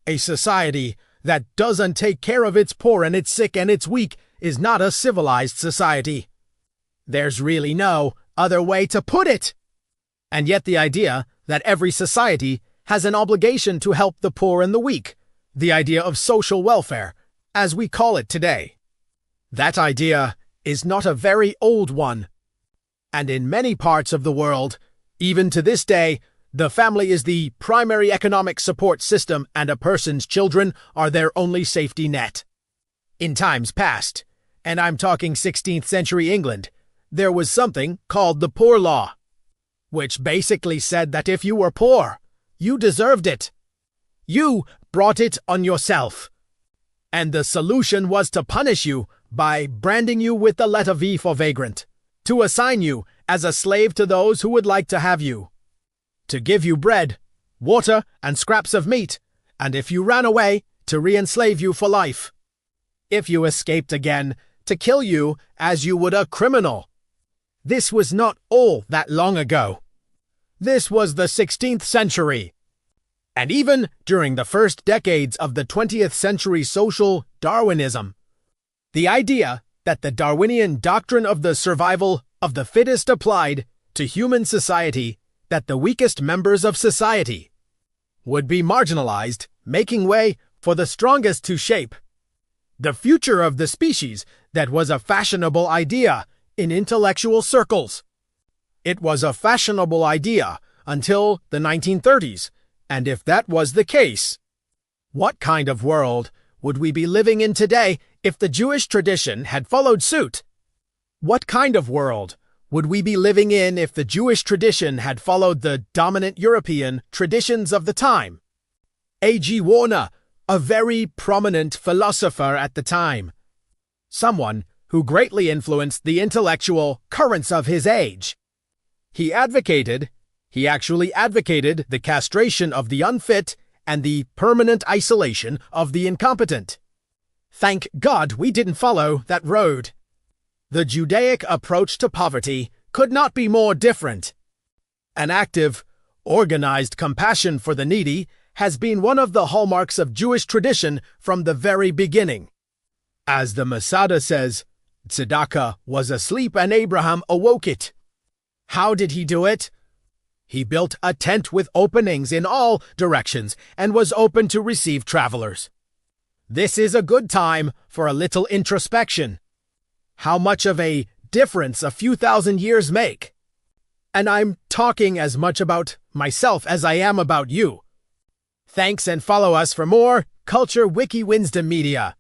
A society that doesn't take care of its poor and its sick and its weak is not a civilized society. There's really no other way to put it. And yet the idea that every society has an obligation to help the poor and the weak, the idea of social welfare, as we call it today, that idea is not a very old one. And in many parts of the world, even to this day, the family is the primary economic support system and a person's children are their only safety net. In times past, and I'm talking 16th century England, there was something called the Poor Law, which basically said that if you were poor, you deserved it. You brought it on yourself. And the solution was to punish you by branding you with the letter V for vagrant, to assign you as a slave to those who would like to have you, to give you bread, water, and scraps of meat, and if you ran away, to re-enslave you for life. If you escaped again, to kill you as you would a criminal. This was not all that long ago. This was the 16th century. And even during the first decades of the 20th century social Darwinism, the idea that the Darwinian doctrine of the survival of the fittest applied to human society, that the weakest members of society would be marginalized, making way for the strongest to shape the future of the species, that was a fashionable idea in intellectual circles. It was a fashionable idea until the 1930s, and if that was the case, what kind of world would we be living in today if the Jewish tradition had followed suit? What kind of world would we be living in if the Jewish tradition had followed the dominant European traditions of the time? A.G. Warner, a very prominent philosopher at the time, someone who greatly influenced the intellectual currents of his age. He actually advocated the castration of the unfit and the permanent isolation of the incompetent. Thank God we didn't follow that road. The Judaic approach to poverty could not be more different. An active, organized compassion for the needy has been one of the hallmarks of Jewish tradition from the very beginning. As the Masada says, Tzedakah was asleep and Abraham awoke it. How did he do it? He built a tent with openings in all directions and was open to receive travelers. This is a good time for a little introspection. How much of a difference a few thousand years make? And I'm talking as much about myself as I am about you. Thanks and follow us for more Culture Wiki Wisdom Media.